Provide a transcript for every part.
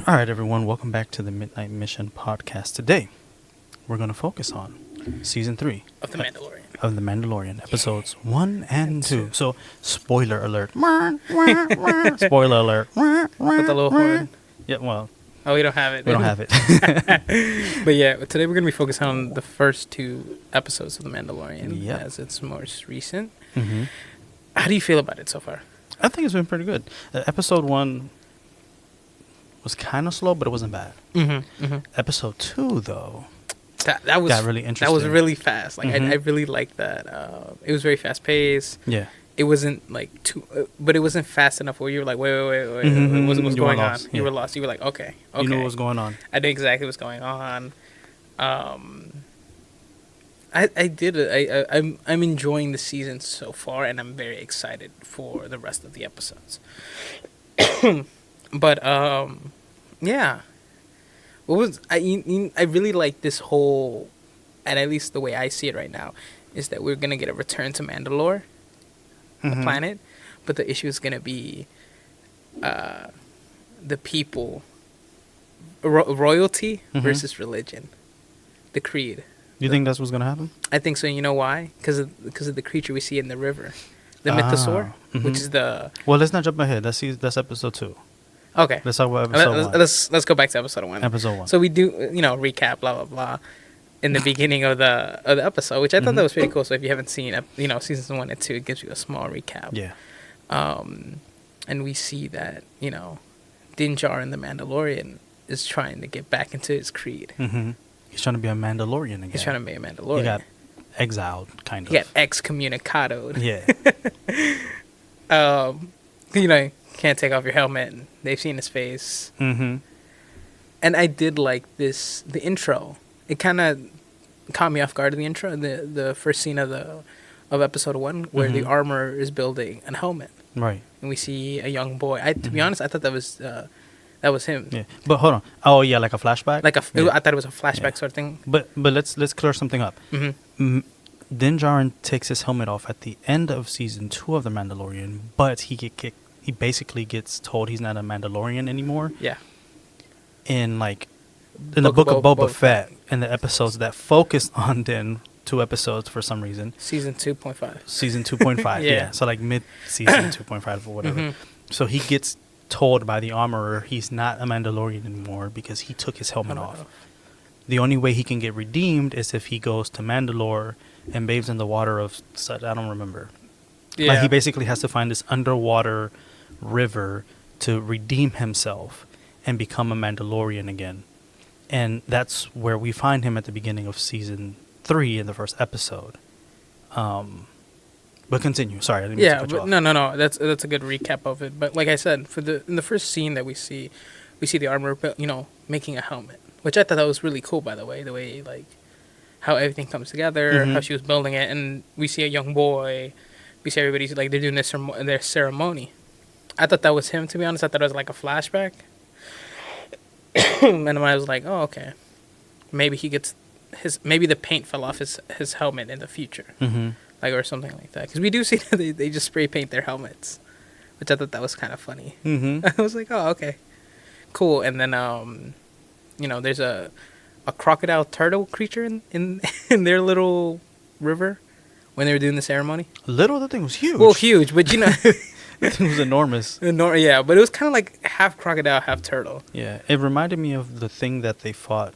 All right, everyone, welcome back to the Midnight Mission podcast. Today, we're going to focus on season 3 of the Mandalorian. Of the Mandalorian, episodes 1 and 2. So, spoiler alert. Spoiler alert. With the little horn. Yeah, well, Oh, we don't have it. we don't have it. But yeah, today we're going to be focusing on the first 2 episodes of the Mandalorian Yep. as it's most recent. hmm How do you feel about it so far? I think it's been pretty good. Episode 1 was kind of slow, but it wasn't bad. Episode 2, though, That was got really interesting. That was really fast. Like Mhm. I really liked that. It was very fast paced. Yeah. It wasn't like too, but it wasn't fast enough where you were like, wait, Mhm. what's You were going on? lost, You yeah. were lost. You were like, okay. You knew what was going on. I knew exactly what's going on. I'm enjoying the season so far, and I'm very excited for the rest of the episodes. But yeah, I really like this whole, and at least the way I see it right now, is that we're gonna get a return to Mandalore, the planet, but the issue is gonna be the people, royalty versus religion, the creed. You think that's what's going to happen? I think so. You know why? Because of the creature we see in the river, the mythosaur, which is the. Well, let's not jump ahead. That's episode 2. Okay. Let's talk about episode 1. Let's go back to episode 1. Episode 1. So we do recap blah blah blah in the beginning of the episode, which I thought that was pretty cool. So if you haven't seen seasons 1 and 2, it gives you a small recap. Yeah. And we see that Din Djarin the Mandalorian is trying to get back into his creed. He's trying to be a Mandalorian again. He's trying to be a Mandalorian. He got exiled, kind of. He got excommunicadoed. Yeah. Can't take off your helmet. And they've seen his face. Mm-hmm. And I did like the intro. It kind of caught me off guard in the intro, the first scene of episode 1, where the armor is building a helmet. Right. And we see a young boy. To be honest, I thought that was him. Yeah. But hold on. Oh, yeah, like a flashback? I thought it was a flashback sort of thing. But let's clear something up. Din Djarin takes his helmet off at the end of season 2 of The Mandalorian, but he basically gets told he's not a Mandalorian anymore. Yeah. In the book of Boba Fett, in the episodes that focus on Din, 2 episodes for some reason. Season 2.5. Season 2.5, yeah. So mid-season 2.5 or whatever. So he gets told by the armorer he's not a Mandalorian anymore because he took his helmet off. The only way he can get redeemed is if he goes to Mandalore and bathes in the water of... I don't remember. Yeah. He basically has to find this underwater river to redeem himself and become a Mandalorian again. And that's where we find him at the beginning of season 3 in the first episode. But continue. Sorry, I didn't mean to cut you off. No. That's a good recap of it. But like I said, in the first scene that we see the armor, making a helmet, which I thought that was really cool. By the way how everything comes together, how she was building it, and we see a young boy. We see everybody's they're doing their ceremony. I thought that was him. To be honest, I thought it was like a flashback. And I was like, oh, okay. Maybe he gets maybe the paint fell off his helmet in the future. Or something like that. Because we do see that they just spray paint their helmets. Which I thought that was kind of funny. I was like, oh, okay. Cool. And then, there's a crocodile turtle creature in their little river when they were doing the ceremony. Little? That thing was huge. Well, huge, but That thing was enormous. Yeah, but it was kind of like half crocodile, half turtle. Yeah, it reminded me of the thing that they fought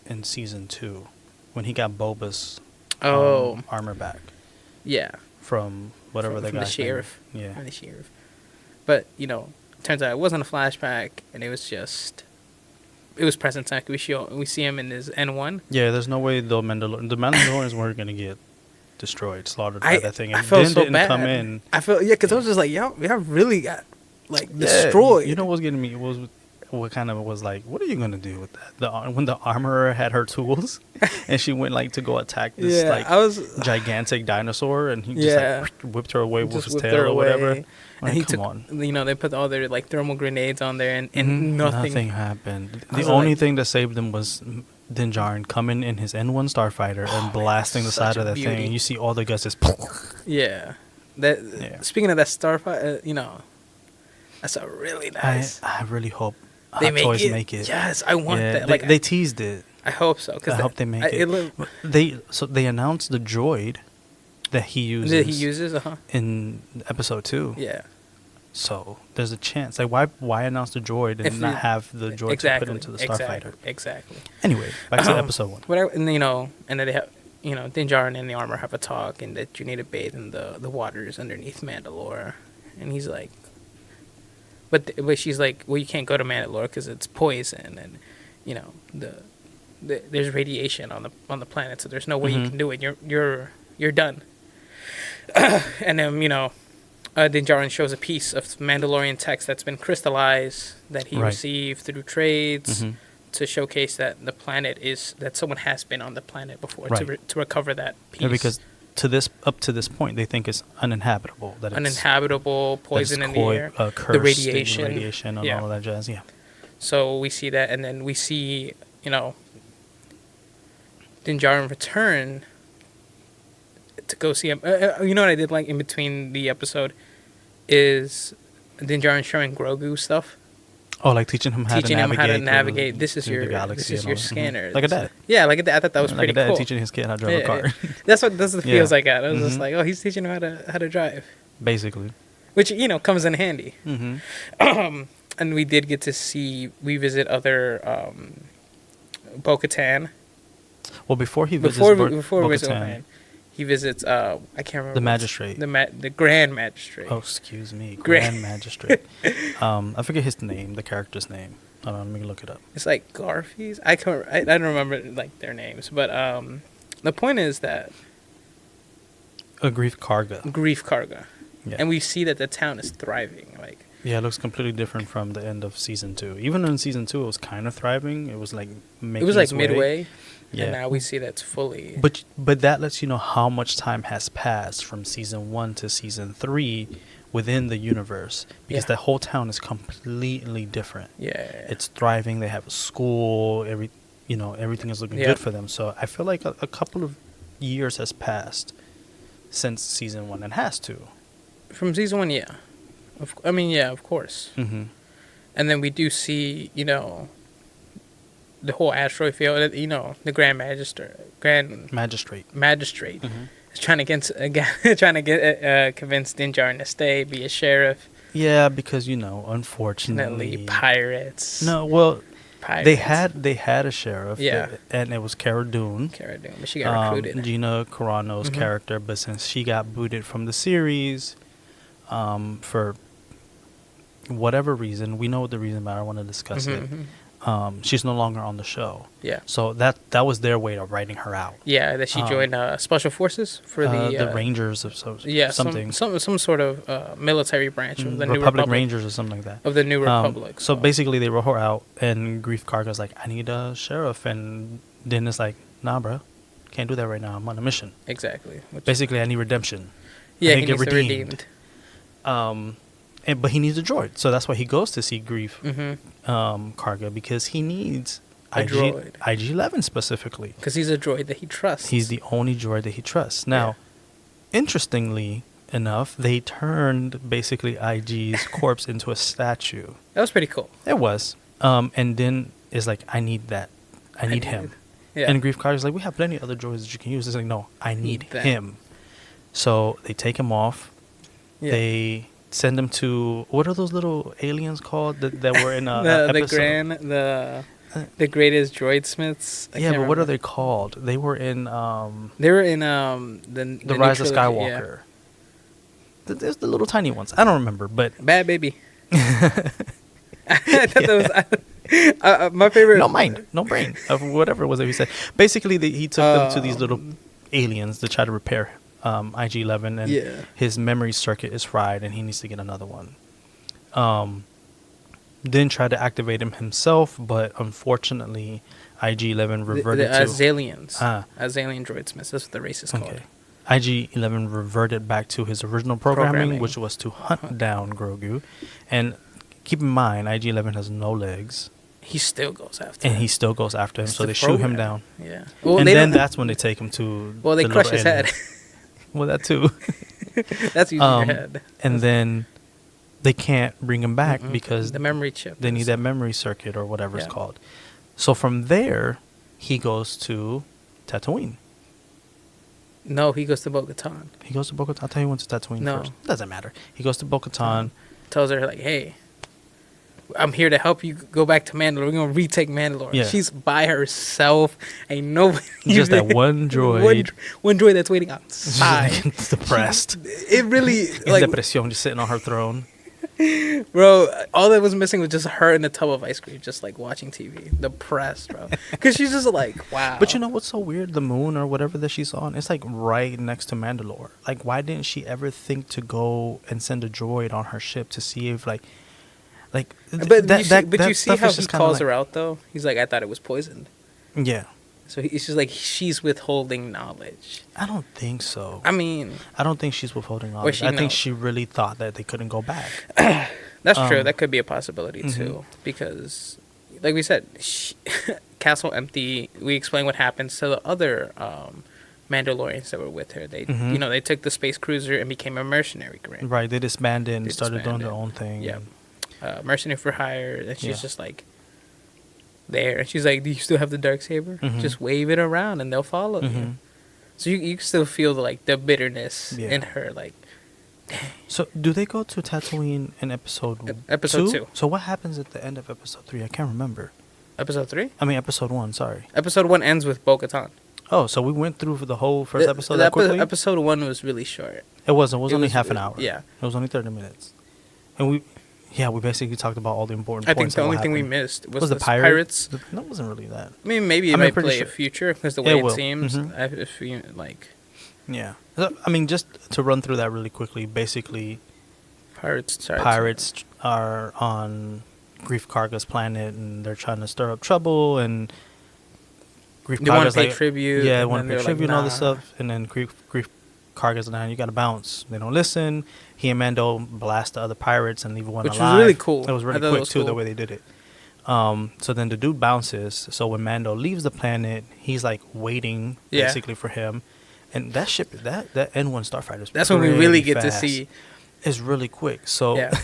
in season 2 when he got Boba's armor back. Yeah. From whatever the guy. The sheriff. Yeah. From the sheriff. But, turns out it wasn't a flashback, and it was present time. We see him in his N1. Yeah, there's no way the Mandalorians weren't going to get destroyed, slaughtered by that thing. I felt so didn't bad. come in. I felt, because I was just like, y'all really got, destroyed. You know what's getting me? What kind of was like, what are you going to do with that? When the armorer had her tools and she went to go attack this gigantic dinosaur, and he just whipped her away with his tail or whatever. And he took, they put all their thermal grenades on there, and nothing happened. The only thing that saved them was Din Djarin coming in his N1 starfighter and blasting the side of that thing. And you see all the guts just... Yeah. Speaking of that starfighter, that's a really nice... I really hope They Hot Toys make it. Yes, I want Yeah, that. they teased it. I hope so. I hope they make it. They announced the droid that he uses. That he uses, in episode 2. Yeah. So there's a chance. Like, why announce the droid and not have the droid to put into the starfighter? Exactly. Anyway, back to episode 1. And then they have, Din Djarin and the armor have a talk, and that you need to bathe in the waters underneath Mandalore, and he's like, but she's like, well, you can't go to Mandalore because it's poison, and there's radiation on the planet, so there's no way you can do it. You're done. And then Din Djarin shows a piece of Mandalorian text that's been crystallized that he received through trades to showcase that the planet that someone has been on the planet before to recover that piece. Yeah, because up to this point, they think it's uninhabitable. That it's uninhabitable, poison in the air, the radiation, and all of that jazz. Yeah. So we see that, and then we see Din Djarin return to go see him. You know what I did like in between the episode is Din Djarin showing Grogu stuff. Oh, like teaching him how to navigate. This is your scanner. Like a dad. Yeah, like a dad. I thought that was pretty cool. Like a dad teaching his kid how to drive a car. Yeah. That's the feels I got. I was just like, oh, he's teaching him how to drive. Basically. Which comes in handy. And we did get to visit other Bo-Katan. Well, before he visits Bo-Katan, he visits I can't remember the magistrate, the Grand Magistrate. Oh, excuse me, Grand Magistrate. I forget his name, the character's name. Hold on, let me look it up. It's like Garfies. I don't remember like their names, but the point is that Grief Karga. Yeah. And we see that the town is thriving. Like, yeah, it looks completely different from the end of season 2. Even in season 2, it was kind of thriving. It was like midway. Yeah. And now we see that's fully. But that lets you know how much time has passed from season 1 to season 3 within the universe, because that whole town is completely different. Yeah. It's thriving. They have a school. Everything is looking good for them. So I feel like a couple of years has passed since season 1. It has to. From season 1, yeah. Of course. Mm-hmm. And then we do see, the whole asteroid field, the Grand Magistrate is trying to convince Din Djarin to stay, be a sheriff. Yeah, because unfortunately, pirates. No, well, pirates. They had a sheriff. Yeah, and it was Cara Dune. But she got recruited. Gina Carano's character, but since she got booted from the series, for whatever reason, we know the reason, but I don't want to discuss it. She's no longer on the show. Yeah. So that was their way of writing her out. Yeah, that she joined Special Forces for the Rangers of something. Some sort of military branch of the New Republic Rangers or something like that. Of the New Republic. So basically, they wrote her out, and Grief Karga's like, I need a sheriff, and Din is like, nah, bro, can't do that right now. I'm on a mission. Exactly. Basically, I need redemption. Yeah, he needs redeemed. But he needs a droid, so that's why he goes to see Grief Karga, because he needs IG-11 specifically. Because he's a droid that he trusts. He's the only droid that he trusts. Now, interestingly enough, they turned basically IG's corpse into a statue. That was pretty cool. It was. And then is like, I need that. I need him. Yeah. And Grief Karga's like, we have plenty of other droids that you can use. It's like, no, I need him. So they take him off. Yeah. They send him to, what are those little aliens called that were in episode? The greatest droid smiths. But what are they called? They were in the Rise of Skywalker. Yeah. There's the little tiny ones. I don't remember, but Bad Baby. I thought that was my favorite. No mind, no brain of whatever it was that he said. Basically, he took them to these little aliens to try to repair IG-11, and his memory circuit is fried, and he needs to get another one. Then tried to activate him himself, but unfortunately, IG-11 reverted to Azalians. Azalian droid smiths. That's what the race is called. IG-11 reverted back to his original programming, which was to hunt down Grogu. And keep in mind, IG-11 has no legs. He still goes after him. And he still goes after him, so they shoot him down. Yeah. Well, and then that's when they take him to they crush his head. Well, that too. That's usually your head. And then they can't bring him back because the memory chip. they need that memory circuit or whatever it's Yeah. called. So from there, he goes to Tatooine. No, he goes to Bo-Katan. He goes to Bo-Katan. I thought he went to Tatooine No. first. Doesn't matter. He goes to Bo-Katan. Tells her like, "Hey, I'm here to help you go back to Mandalore. We're gonna retake Mandalore." Yeah. She's by herself. Ain't nobody. Just that one droid. one droid that's waiting outside. It's depressed. It really In like, depresión, just sitting on her throne. bro. All that was missing was just her in a tub of ice cream, just like watching TV. Depressed, bro. Because she's just like, wow. But you know what's so weird? The moon or whatever that she's on, it's like right next to Mandalore. Like, why didn't she ever think to go and send a droid on her ship to see if like But that you see stuff how is he just kinda calls like- her out though. He's like, "I thought it was poisoned." Yeah, So it's just like she's withholding knowledge. I don't think so. I mean, I don't think she's withholding Or knowledge. she I think knows. she really thought that they couldn't go back. that's true. Um, That could be a possibility too, because, like we said, castle empty. We explained what happens to the other Mandalorians that were with her. They, Mhm. they took the space cruiser and became a mercenary group. Right, they disbanded and They started doing their disbanded. own thing. Yeah. Mercenary for hire, and she's Yeah. just like there, and she's like, "Do you still have the dark saber? Mhm. Just wave it around, and they'll follow you." Mhm. So you still feel the bitterness Yeah. in her, like So, do they go to Tatooine in episode episode 2. So, what happens at the end of episode 3? I can't remember. episode 3. I mean, episode 1. Sorry. Episode 1 ends with Bo-Katan. Oh, so we went through the whole first episode that quickly? Episode 1 was really short. It wasn't. It was It only was- half an hour. yeah. It was only 30 minutes. And we basically talked about all the important I think points. the of what only thing we happened. mist was Was the the pirates? No, it wasn't really that. I mean, maybe it I mean, might pretty play sure. a future because the It way it will. seems. Mhm. If you like Yeah. So, I mean, just to run through that really quickly, basically, pirates, are on Grief Karga's planet, and they're trying to stir up trouble, and Grief They want Karga's to pay like, tribute. yeah, they and want then to pay they're tribute and all this "Nah." stuff, and then Grief Karga's like, you gotta bounce. They don't listen. He and Mando blast the other pirates and leave one Which was alive. really cool. It was I really thought it quick was too, the cool. way they did it. So then the dude bounces. So when Mando leaves the planet, he's like waiting Yeah. basically for him. And that ship, that N1 starfighter is That's when we really get to fast. see. It's really quick. So Yeah.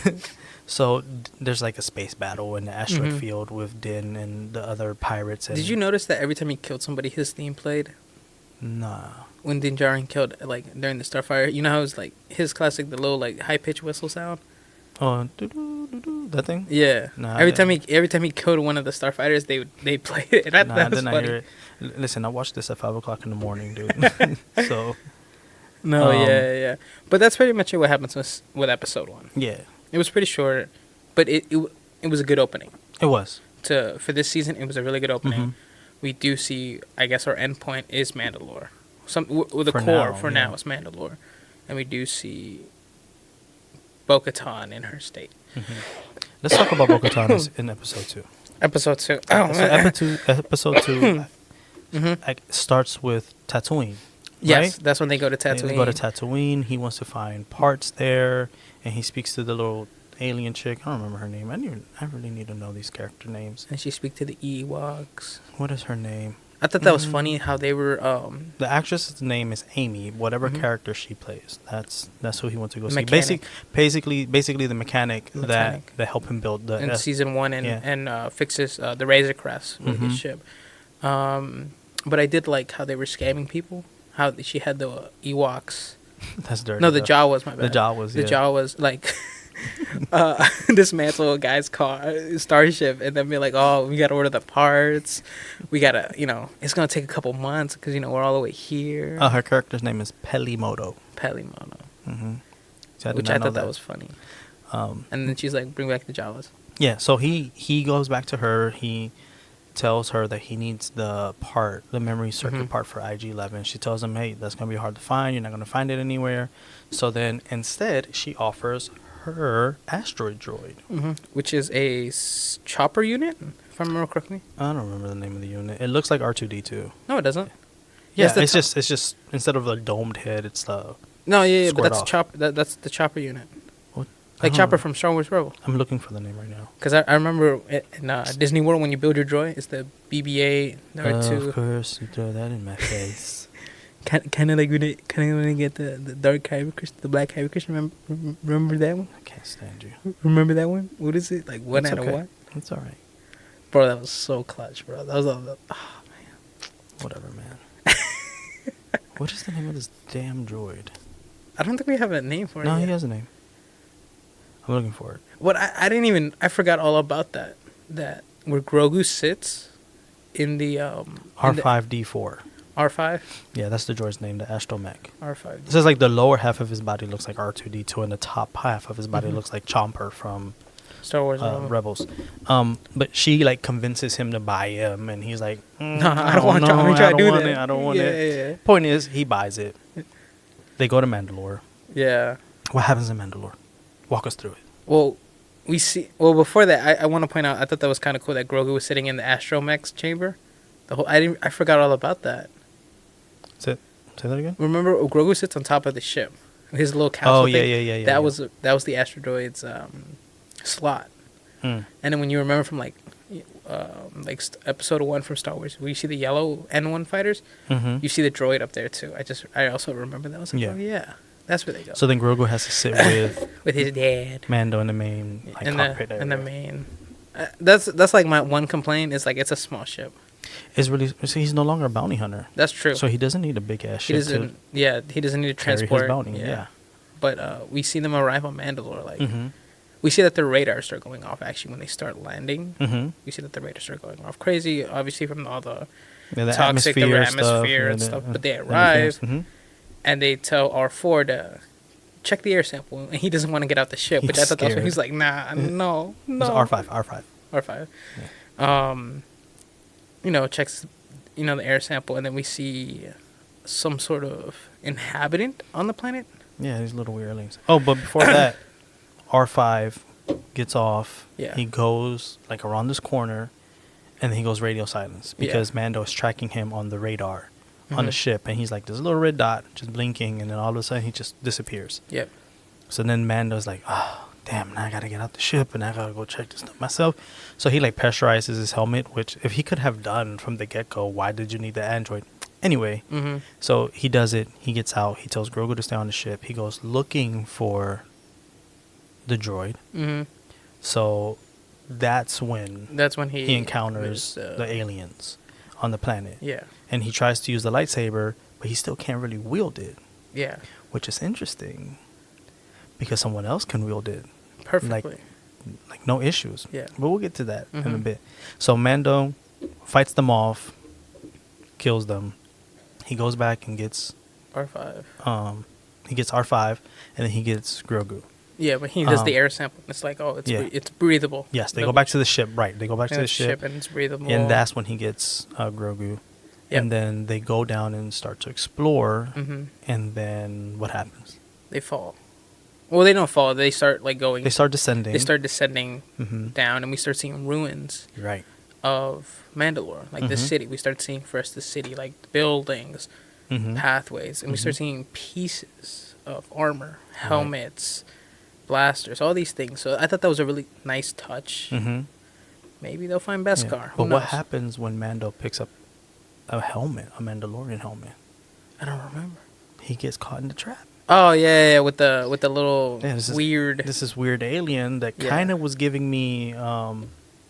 so there's like a space battle in the asteroid Mhm. field with Din and the other pirates. And Did you notice that every time he killed somebody, his theme played? Nah. When Din Djarin killed, like during the Starfire, you know how it's like his classic, the low like high pitched whistle sound. Oh, doo-doo, that thing? Yeah. Nah, every I time he killed one of the Starfighters, they played it. And I Nah, thought I that was did not funny. hear it. Listen, I watched this at 5 o'clock in the morning, dude. So, No, Um, yeah. But that's pretty much what happens with episode 1. yeah, It was pretty short, but it was a good opening. it was. For this season, it was a really good opening. Mhm. We do see, I guess, our end point is Mandalore. With the For core now, for yeah. now is Mandalore, and we do see Bo-Katan in her state. Let's talk about Bo-Katan in episode 2. Episode 2. So Oh, man. episode 2 Mhm. starts with Tatooine. Yes, right? that's when they go to Tatooine. They go to Tatooine. He wants to find parts there, and he speaks to the little alien chick. I don't remember her name. I really need to know these character names. And she speaks to the Ewoks. What is her name? I thought that was funny how they were The actress's name is Amy. Whatever Mhm. character she plays, that's who he wants to go The see. mechanic. Basically the mechanic, Mechanic. that helped him build the in season 1 yeah. and fixes the Razor Crest with his Mhm. ship. But I did like how they were scamming people. How she had the Ewoks. That's dirty. No, the though. Jawas, my bad. The Jawas, The yeah. Jawas, like, dismantle a guy's starship, and then be like, oh, we got to order the parts. We got to, it's going to take a couple months because, we're all the way here. Her character's name is Pelimoto. Pelimono. Mm-hmm. Which I thought that was funny. Um, And then she's like, bring back the Jawas. yeah, so he goes back to her. He tells her that he needs the memory circuit Mhm. part for IG-11. She tells him, hey, that's going to be hard to find. You're not going to find it anywhere. So then instead, she offers her asteroid droid. Which is a chopper unit, if I remember correctly. I don't remember the name of the unit. It looks like R2-D2. No, it doesn't. Yeah, Yes, the it's just instead of a domed head, it's the No, yeah, but Squared that's off. chopper. That's the chopper unit. what? Like I don't Chopper know. from Star Wars Rebel. I'm looking for the name right now. Because I remember in Disney World when you build your droid, it's the BB-8, Of R2. course, you throw that in my face. Kind of like when they get the dark Hare Krishna, the black Hare Krishna. Remember that one? I can't stand you. Remember that one? What is it? Like one It's out okay. of one? It's all right. Bro, that was so clutch, bro. That was all the... Oh, man. Whatever, man. What is the name of this damn droid? I don't think we have a name for it No, yet. he has a name. I'm looking for it. What I didn't even... I forgot all about that. That where Grogu sits in the... R5D4. R5? Yeah, that's the droid's name, the astromech. R5. It says like the lower half of his body looks like R2D2 and the top half of his body Mhm. looks like Chomper from Star Wars. Rebels. But she like convinces him to buy him and he's like, No, I don't want Chomper. Try to do that. I don't want Yeah, it. yeah. Point is, he buys it. They go to Mandalore. Yeah. What happens in Mandalore? Walk us through it. Well, we see... Well, before that, I want to point out, I thought that was kind of cool that Grogu was sitting in the astromech's chamber. I forgot all about that. Say that again? Remember, Grogu sits on top of the ship. His little capsule Oh, yeah, thing. yeah. That was the astrodroid's slot. Hmm. And then when you remember from episode 1 from Star Wars, where you see the yellow N1 fighters, Mm-hmm. you see the droid up there too. I also remember that. I was like, Yeah. oh yeah, that's where they go. So then Grogu has to sit with With his dad. Mando in the main like, cockpit area. In the main. That's like my one complaint is like it's a small ship. It's really so he's no longer a bounty hunter. That's true. So he doesn't need a big ass he ship to doesn't. Yeah, he doesn't need to carry transport. his bounty. Yeah. But we see them arrive on Mandalore. Like Mm-hmm. we see that their radars start going off. Actually, when they start landing, Mm-hmm. we see that the radars start going off. Crazy, obviously from all the Yeah, the toxic atmosphere and the- stuff. But they everything arrive else. Mhm. and they tell R4 to check the air sample, and he doesn't want to get out the ship. He's Which I thought that was when scared. he's like, nah, no. It's R5. R5. Checks, the air sample, and then we see some sort of inhabitant on the planet. Yeah, these little weirlings. Oh, but before that, R5 gets off. Yeah. He goes like around this corner, and then he goes radio silence because Mando is tracking him on the radar on the Mhm. ship, and he's like, "There's a little red dot just blinking," and then all of a sudden he just disappears. Yep. So then Mando's like, "Oh, damn! Now I gotta get out the ship, and I gotta go check this stuff myself." So he like pressurizes his helmet, which if he could have done from the get go, why did you need the android? Anyway, Mm-hmm. so he does it. He gets out. He tells Grogu to stay on the ship. He goes looking for the droid. Mm-hmm. So that's when That's when he encounters was, the aliens on the planet. Yeah. And he tries to use the lightsaber, but he still can't really wield it, Yeah. which is interesting because someone else can wield it. Perfectly. Like no issues. Yeah. But we'll get to that in a Mhm. bit. So Mando fights them off, kills them. He goes back and gets R5. R5, and then he gets Grogu. Yeah, but he does the Um, air sample. It's like, oh, yeah. it's breathable. Yes, they go back to the ship. Right, they go back to the ship, and it's breathable. and that's when he gets Grogu. Yep. And then they go down and start to explore. Mm-hmm. And then what happens? They fall. Well, they don't fall. They start like going. They start descending. They start descending Mm-hmm. down, and we start seeing ruins Right. of Mandalore, like the Mhm. city. We start seeing first the city, like buildings, Mm-hmm. pathways, and we start Mhm. seeing pieces of armor, helmets, blasters, all these things. So I thought that was a really nice touch. Mm-hmm. Maybe they'll find Beskar. Who But what knows? happens when Mando picks up a helmet, a Mandalorian helmet? I don't remember. He gets caught in the trap. Oh yeah, with the little Yeah, this is- weird This is weird alien that Yeah. kind of was giving me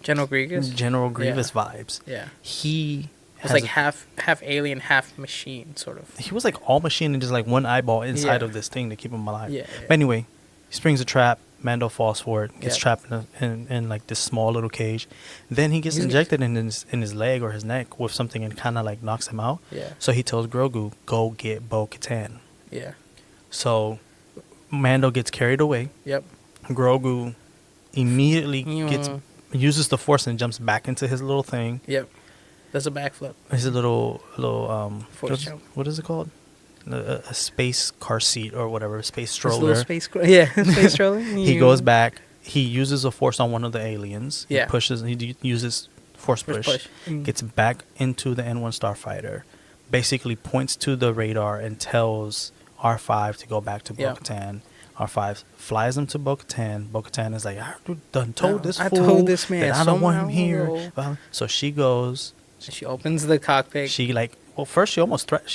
General Grievous. General Grievous vibes. Yeah, He it's like half alien, half machine, sort of. he was like all machine and just like one eyeball inside Yeah. of this thing to keep him alive. Yeah. But anyway, he springs a trap. Mando falls for it. Gets Yep. trapped in like this small little cage. Then he gets He's- injected in his leg or his neck with something and kind of like knocks him out. Yeah. So he tells Grogu, "Go get Bo-Katan." Yeah. So Mando gets carried away. Yep. Grogu immediately Yeah. uses the Force and jumps back into his little thing. Yep. There's a backflip. His little Force jump. what is it called? A space car seat or whatever, space This stroller. little space. Yeah. Space stroller. He goes back. He uses a force on one of the aliens. Yeah. He pushes. He uses force First push. Mm. Gets back into the N1 starfighter. Basically points to the radar and tells R5 to go back to Yeah. Bo-Katan. R5 flies him to Bo-Katan. Bo-Katan is like, I done told this I fool told this man that I don't want him somehow. here. Well, so she goes. She opens the cockpit. She like Well, first she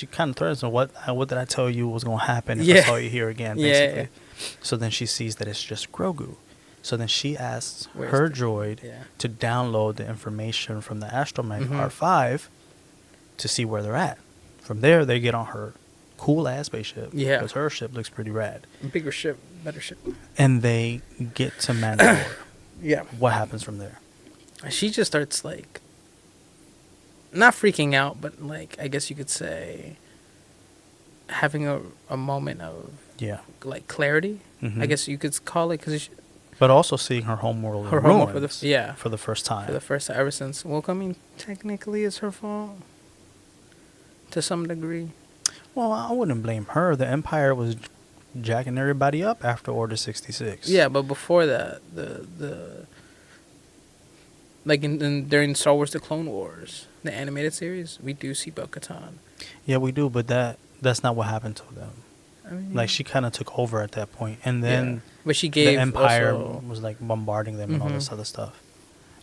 kind of threatens him. What did I tell you was gonna happen if I Yeah. saw you here again? Yeah. Basically. So then she sees that it's just Grogu. So then she asks Where's her the- droid Yeah. to download the information from the astromech Mhm. R5 to see where they're at. From there, they get on her cool ass spaceship. Yeah. Because her ship looks pretty rad. Bigger ship, better ship. And they get to Mandalore. Yeah. What happens from there? She just starts like, not freaking out, but like I guess you could say, having a moment of Yeah. like clarity. Mhm. I guess you could call it because But also seeing her homeworld her in homework ruins for the first time. the first time ever since. Well, I mean, technically, it's her fault to some degree. Well, I wouldn't blame her. The Empire was jacking everybody up after Order 66. Yeah, but before that, the like during Star Wars: The Clone Wars, the animated series, we do see Bo-Katan. Yeah, we do, but that's not what happened to them. I mean, Like, she kind of took over at that point, and then yeah. But she gave the Empire also, was like bombarding them and all this Mhm. other stuff.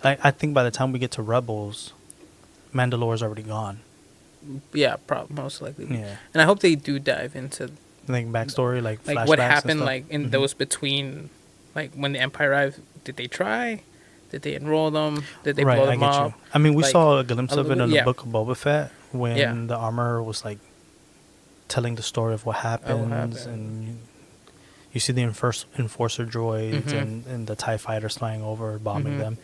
I think by the time we get to Rebels, Mandalore's already gone. yeah, most likely. Yeah, And I hope they do dive into like backstory, like flashbacks what and happened, stuff. like in Mhm. those between, like when the Empire arrived. Did they try? Did they enroll them? Did they right, blow I them get up? you. I mean, we Like, saw a glimpse a of it little in bit- the yeah. book of Boba Fett when Yeah. the armorer was like telling the story of what happens, happened. and you see the enforcer droids Mhm. and the TIE fighters flying over, bombing Mhm. them.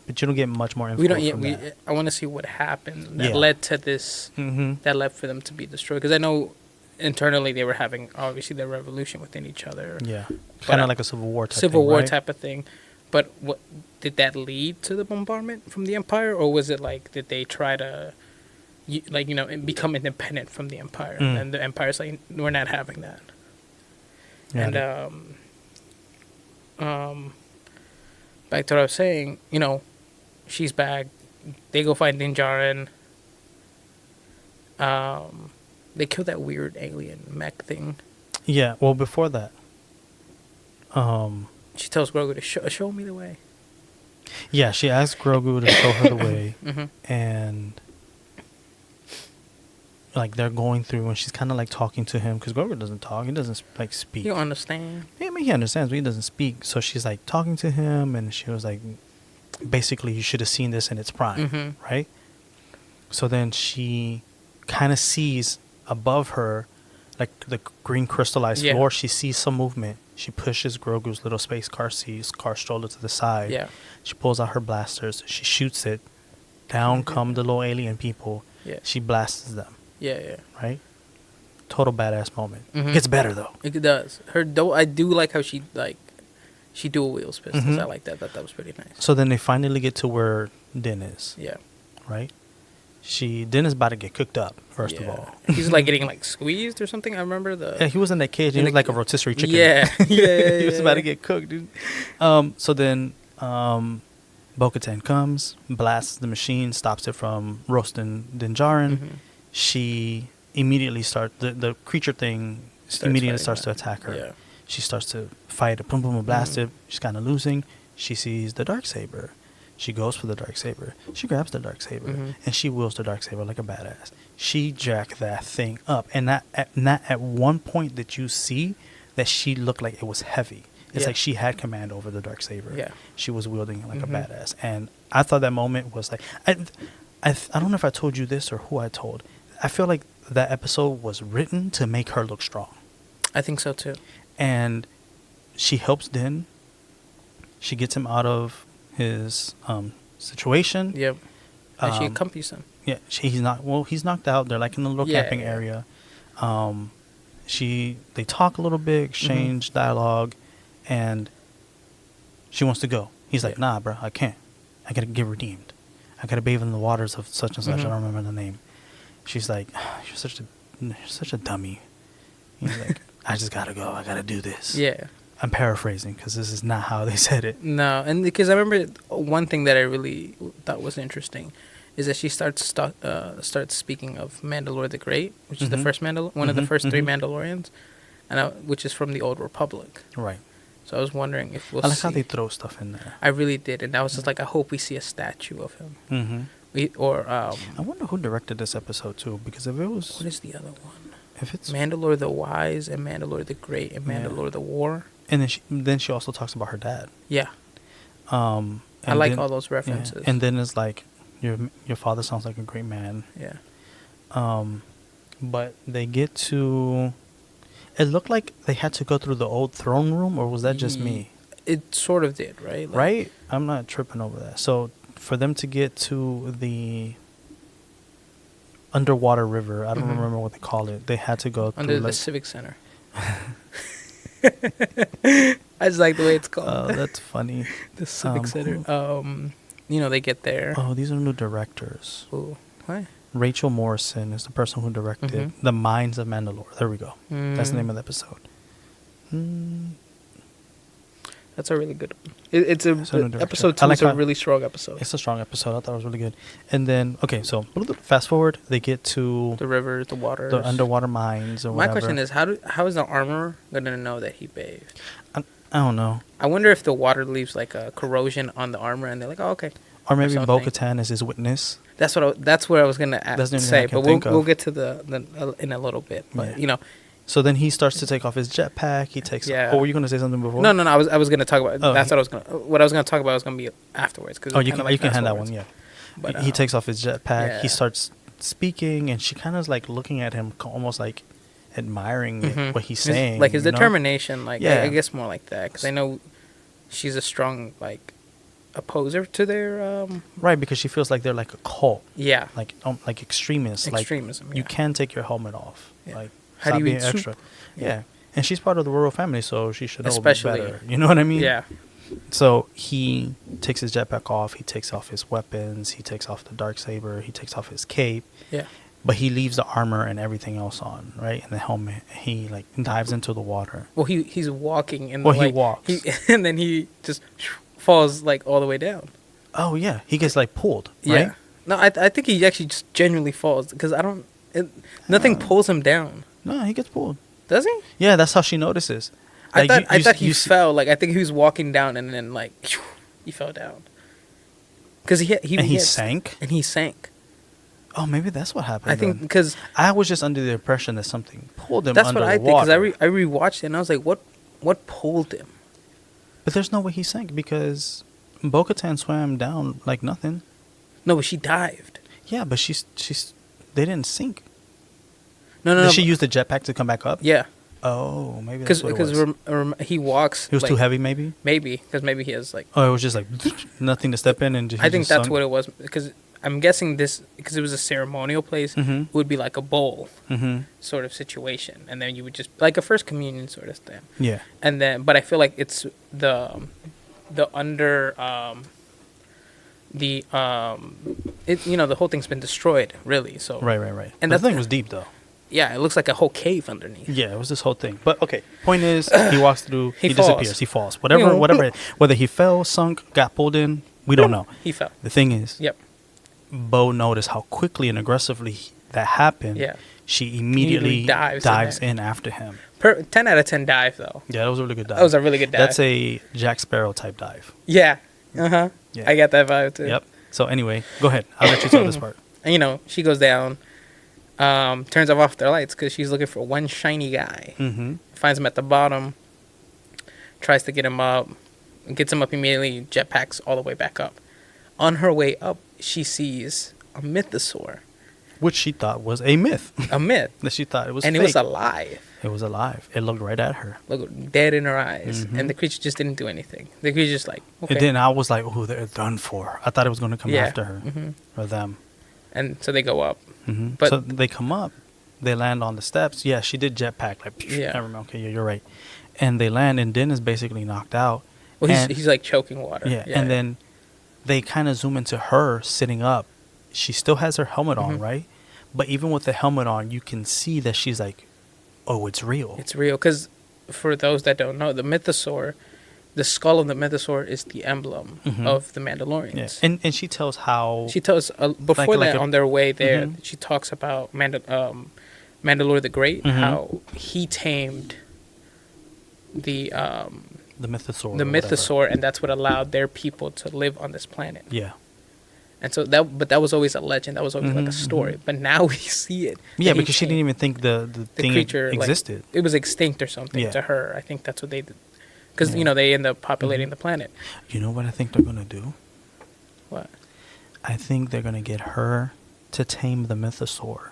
But you don't get much more info We don't yet. from that. I want to see what happened that Yeah. led to this. Mm-hmm. That led for them to be destroyed. Because I know internally they were having obviously their revolution within each other. Yeah, But, kind of like a civil war type Civil thing, War right? type of thing. But what did that lead to the bombardment from the Empire, or was it like did they try to, become independent from the Empire, Mm. and the Empire's like we're not having that. Yeah, And back to what I was saying, she's back. They go find Din Djarin. They kill that weird alien mech thing. yeah. Well, before that, She tells Grogu to show me the way. yeah, she asked Grogu to show her the way, Mm-hmm. and like they're going through, and she's kind of like talking to him because Grogu doesn't talk. He doesn't like speak. You don't understand? Yeah, I mean, he understands, but he doesn't speak. So she's like talking to him, and she was like, basically, you should have seen this in its prime, Mhm. right? So then she kind of sees above her, like the green crystallized Yeah. floor. She sees some movement. She pushes Grogu's little space car stroller to the side. Yeah. She pulls out her blasters. She shoots it. Down come the little alien people. Yeah. She blasts them, Yeah. right? Total badass moment. Mhm. Gets better though. It does. I do like how she dual wheels pistols. Mhm. I like that. That was pretty nice. So then they finally get to where Din is, Yeah. right? Din is about to get cooked up, first of Yeah. all. He's like getting like squeezed or something. I remember the. Yeah, he was in that cage, and In he was the like a ca- rotisserie chicken. Yeah. Yeah. He was about to get cooked, dude. So then Bo-Katan comes, blasts the machine, stops it from roasting Din Djarin. Mhm. She immediately the creature thing immediately starts to attack her. Yeah. She starts to fight it, boom, boom, boom, blast it. She's kind of losing. She sees the Darksaber. She goes for the Darksaber. She grabs the Darksaber, Mhm. and she wields the Darksaber like a badass. She jacked that thing up, and not at one point that you see that she looked like it was heavy. It's Yeah. like she had command over the Darksaber. Yeah. She was wielding it like Mhm. a badass, and I thought that moment was like I don't know if I told you this or who I told. I feel like that episode was written to make her look strong. I think so too. And she helps Din. She gets him out of his situation. Yep. And she Um, accompanies him. Yeah, he's knocked out. They're like in a little Yeah, camping yeah. area. They talk a little bit, exchange dialogue, and she wants to go. He's like, Yeah. nah, bro, I can't. I gotta get redeemed. I gotta bathe in the waters of such and such. I Mhm. don't remember the name. She's like, you're such a dummy. He's like, I just gotta go. I gotta do this. Yeah. I'm paraphrasing because this is not how they said it. No, and because I remember one thing that I really thought was interesting is that she starts speaking of Mandalore the Great, which is the Mhm. first one of the Mhm, first three mhm. Mandalorians, which is from the Old Republic. Right. So I was wondering if we'll I like see. how they throw stuff in there. I really did, and I was just like, I hope we see a statue of him, Mm-hmm. I wonder who directed this episode too, because if it was, what is the other one? if it's Mandalore the Wise and Mandalore the Great and Mandalore the War. and then she also talks about her dad. Yeah, I I like all those references. And then it's like your father sounds like a great man. Yeah. But they get to. It looked like they had to go through the old throne room, or was that just me? It sort of did, right? Like, Right? I'm not tripping over that. So for them to get to the underwater river, I don't remember what they call it. They had to go under through the Civic Center. I just like the way it's called. Oh, that's funny. The Civic Center. They get there. Oh, these are new directors. Ooh, what? Rachel Morrison is the person who directed The Mines of Mandalore. There we go. That's the name of the episode. That's a really good one. It's a episode 2 like is a really strong episode. It's a strong episode. I thought it was really good. And then, okay, so fast forward. They get to The river, the water. the underwater mines or My whatever. question is, how is the armorer going to know that he bathed? I don't know. I wonder if the water leaves like a corrosion on the armor, and they're like, "Oh, okay." Or maybe something. Bo-Katan is his witness. That's what I was gonna That's the only say, thing I can but think of. we'll get to the in a little bit. But Yeah. So then he starts to take off his jetpack. He takes. Yeah. Oh, were you going to say something before? no. I was gonna talk about. Oh, That's what I was gonna talk about was gonna be afterwards. Cause Oh, you can hand that one. Yeah. But, he takes off his jetpack. yeah. He starts speaking, and she kind of is like looking at him, almost like admiring it, what he's saying. like his you know? determination. Like Yeah. I guess more like that, because I know she's a strong opposer to their Right, because she feels like they're like a cult, yeah. like extremists. Extremism, Like you yeah. can take your helmet off. Yeah. Like How do stop you being eat soup? extra. Yeah. Yeah. And she's part of the royal family, so she should know Especially- better. You know what I mean? Yeah. So he takes his jetpack off. He takes off his weapons. He takes off the darksaber. He takes off his cape. Yeah. But he leaves the armor and everything else on, right? And the helmet. He dives into the water. Well, he's walking and Well, he walks. and then he just falls all the way down. Oh yeah, he gets pulled, Yeah. right? No, I think he actually just genuinely falls because nothing pulls him down. No, he gets pulled. Does he? Yeah, that's how she notices. I Like, thought he you see- fell. I think he was walking down and then he fell down. Because he sank. and he sank. Oh, maybe that's what happened. I think then. because I was just under the impression that something pulled him that's under what I the think. Because water. I rewatched it and I was like, what pulled him? But there's no way he sank because Bo-Katan swam down like nothing. No, but she dived. Yeah, but she's they didn't sink. No. Did she use the jetpack to come back up? Yeah. Oh, maybe that's what it was. Because he walks. He was too heavy, maybe. Maybe because maybe he has Oh, it was just nothing to step in, and I think that's what it was because I'm guessing because it was a ceremonial place. Mhm. It would be like a bowl Mm-hmm. sort of situation, and then you would just like a first communion sort of thing. Yeah. And then, but I feel like it's the under the the whole thing's been destroyed really. So Right. And And the that's- thing was deep though. yeah, it looks like a whole cave underneath. Yeah, it was this whole thing. But okay, point is, he walks through, He he falls. disappears, he falls. Whatever, whether he fell, sunk, got pulled in, we don't know. He fell. The thing is, Yep. Bo noticed how quickly and aggressively that happened. Yeah. She immediately dives in in after him. 10 out of 10 dive though. Yeah, that was a really good dive. That was a really good dive. That's a Jack Sparrow type dive. Yeah. Uh-huh. Yeah. I got that vibe too. Yep. So anyway, go ahead. I'll let you tell this part. And she goes down, turns off their lights because she's looking for one shiny guy. Mm-hmm. Finds him at the bottom, tries to get him up, gets him up immediately, jetpacks all the way back up. On her way up, she sees a mythosaur. Which she thought was a myth. A myth. That she thought it was And fake. it was alive. It was alive. It looked right at her. Look, dead in her eyes. Mhm. And the creature just didn't do anything. The creature just okay. And then I was like, oh, they're done for. I thought it was going to come Yeah. after her Mhm. or them. And so they go up. Mm-hmm. But- So they come up. They land on the steps. Yeah, she did jetpack. Yeah. I remember. Okay, yeah, you're right. And they land, and Den is basically knocked out. Well, And- he's like choking water. Yeah, and then they kind of zoom into her sitting up. She still has her helmet on, Mhm. right? But even with the helmet on, you can see that she's like, oh, it's real. It's real because for those that don't know, the mythosaur, the skull of the mythosaur is the emblem Mhm. of the Mandalorians. Yeah. And she tells how... She tells before like that on their way there, Mhm. she talks about Mandalore the Great, Mhm. how he tamed the the mythosaur. the or whatever. mythosaur, and that's what allowed their people to live on this planet. Yeah. And so that was always a legend. That was always like a story. But now we see it. Yeah, that he because she didn't even think the thing creature existed. Like, it was extinct or something to her. I think that's what they did. Because they end up populating the planet. You know what I think they're gonna do? What? I think they're gonna get her to tame the mythosaur.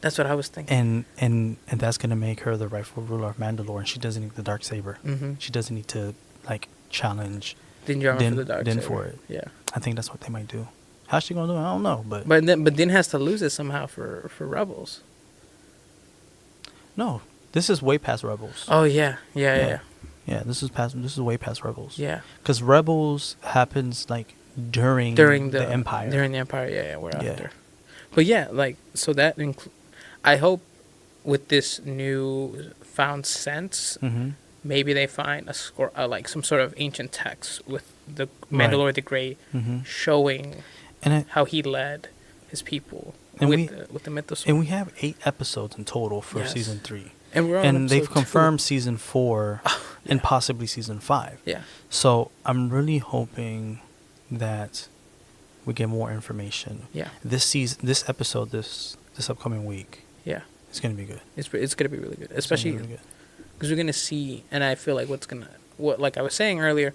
That's what I was thinking. And that's gonna make her the rightful ruler of Mandalore, and she doesn't need the Darksaber. She doesn't need to like challenge Din Djarin for the Darksaber. Din for it. Yeah. I think that's what they might do. How's she gonna do it? I don't know, but Din has to lose it somehow for Rebels. No, this is way past Rebels. Oh yeah. Yeah, this is way past Rebels. Yeah. Because Rebels happens like during the Empire. During the Empire, we're after. But yeah, like so that I hope with this new found sense, maybe they find like some sort of ancient text with the Mandalore the Great showing how he led his people with the mythos. And we have 8 episodes in total for season 3. And they've confirmed season 4 and possibly season 5. Yeah. So I'm really hoping that we get more information. Yeah. This episode, this upcoming week. Yeah. It's gonna be good. It's gonna be really good, especially because we're gonna see, and I feel like like I was saying earlier,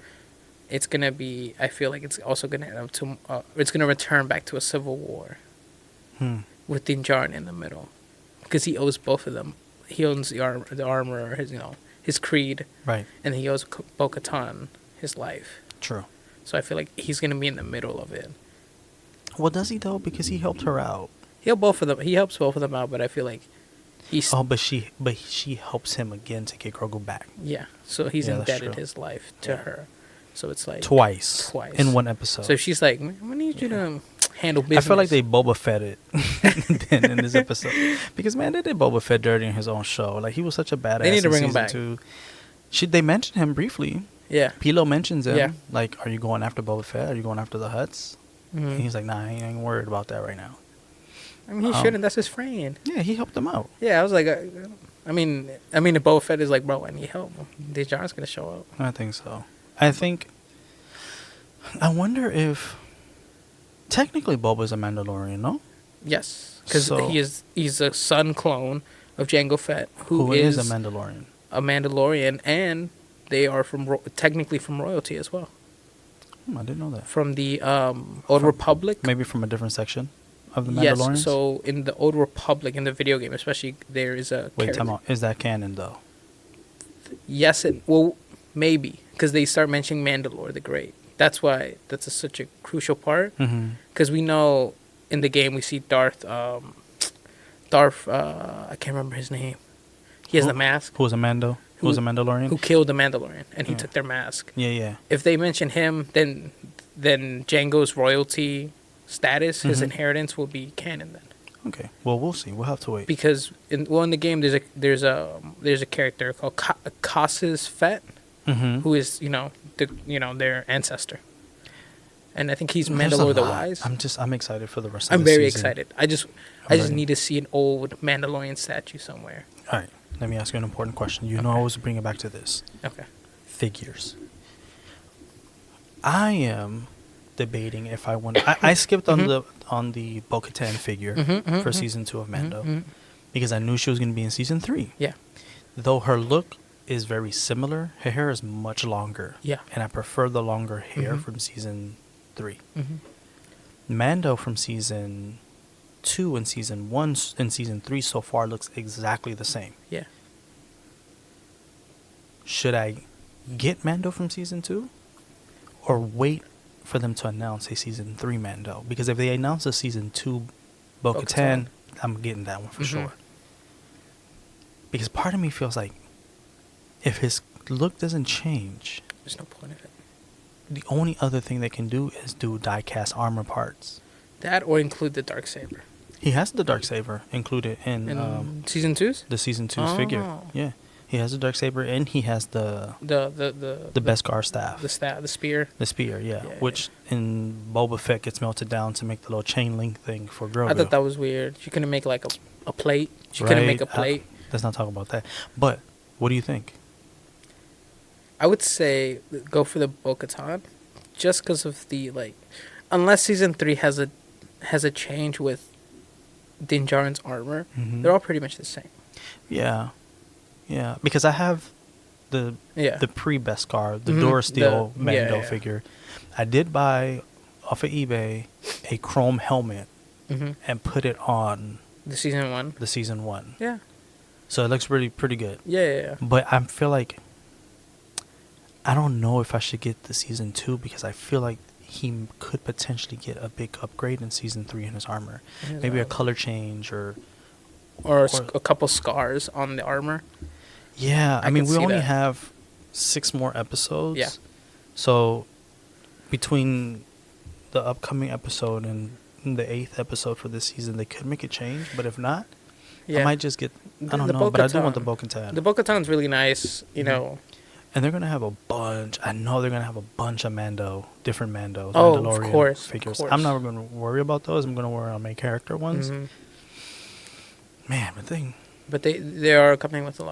it's gonna be. I feel like it's also gonna end up to. It's gonna return back to a civil war. With Din Djarin in the middle, because he owes both of them. He owns the armor, his creed, right, and he owes Bo-Katan his life. True. So I feel like he's gonna be in the middle of it. Well, does he though? Because he helped her out. He helps both of them out, but I feel like he's. Oh, but she helps him again to get Grogu back. Yeah, so he's indebted his life to her. So it's like twice in one episode. So she's like, "I need you to handle business." I feel like they Boba Fett it in this episode because man, they did Boba Fett dirty in his own show. Like he was such a badass. They need to bring him back. 2. They mentioned him briefly. Yeah, Pilo mentions him. Yeah. Like, are you going after Boba Fett? Are you going after the Huts? And he's like, nah, I ain't worried about that right now. I mean, he shouldn't. That's his friend. Yeah, he helped him out. Yeah, I was like, I mean, if Boba Fett is like, bro, I need help. Din Djarin's gonna show up. I think so. I wonder if technically Boba's a Mandalorian, no? Yes, because he's a son clone of Jango Fett, who is a Mandalorian. A Mandalorian, and they are technically from royalty as well. I didn't know that. From the Old Republic. Maybe from a different section of the Mandalorians? Yes, so in the Old Republic, in the video game especially, there is a... Wait, time out. Is that canon, though? Yes, maybe, because they start mentioning Mandalore the Great. That's why such a crucial part, because we know in the game we see Darth, I can't remember his name. He has the mask. Who was a Mando? Who was a Mandalorian? Who killed the Mandalorian, and he took their mask. Yeah. If they mention him, then Jango's royalty status, his inheritance, will be canon then. Okay. Well, we'll see. We'll have to wait. Because in the game there's a character called Cassis Fett, who is their ancestor, and I think he's Mandalore the Wise. I'm excited for the rest of the season. I'm very excited. I just need to see an old Mandalorian statue somewhere. All right. Let me ask you an important question. You know I always bring it back to this. Okay. Figures. I am debating if I want. I skipped on the Bo-Katan figure for season 2 of Mando because I knew she was going to be in season 3. Yeah. Though her look is very similar, her hair is much longer. Yeah. And I prefer the longer hair from season 3. Mando from season 2 and season 1 and season 3 so far looks exactly the same. Yeah. Should I get Mando from season 2 or wait for them to announce a season 3 Mando? Because if they announce a season 2 Bo-Katan, I'm getting that one for sure. Because part of me feels like if his look doesn't change, there's no point in it. The only other thing they can do is do die-cast armor parts. That or include the Darksaber. He has the Darksaber included in season 2's? The season 2's figure. Yeah. He has the Darksaber and he has the Beskar staff. The spear. The spear, yeah. Which in Boba Fett gets melted down to make the little chain link thing for Grogu. I thought that was weird. You couldn't make like a plate. You couldn't make a plate. Let's not talk about that. But what do you think? I would say go for the Bo-Katan just because of the unless season 3 has a change with Din Djarin's armor, Mhm. they're all pretty much the same. Yeah, yeah. Because I have the Yeah. the pre-Beskar, the Mhm. Durasteel The- Mando yeah. figure. I did buy off of eBay a chrome helmet Mm-hmm. and put it on The season 1. the season 1. Yeah. So it looks really pretty good. Yeah. But I feel like I don't know if I should get the season 2 because I feel like he could potentially get a big upgrade in season 3 in his armor. His Maybe a armor. color change or A couple scars on the armor. yeah. I I mean, could we see only that. have 6 more episodes. Yeah. So between the upcoming episode and the 8th episode for this season, they could make a change. But if not, Yeah. I might just get. I don't The know, but I do want the Bo-Katan. Bo-Katan. The Bo-Katan's really nice, you Mhm. know. And they're gonna have a bunch. I know they're gonna have a bunch of different Mandos, Oh, of Mandalorian course, of figures. course. I'm not gonna worry about those. I'm gonna worry on main character ones. Mhm. Man, the thing. But they are coming with a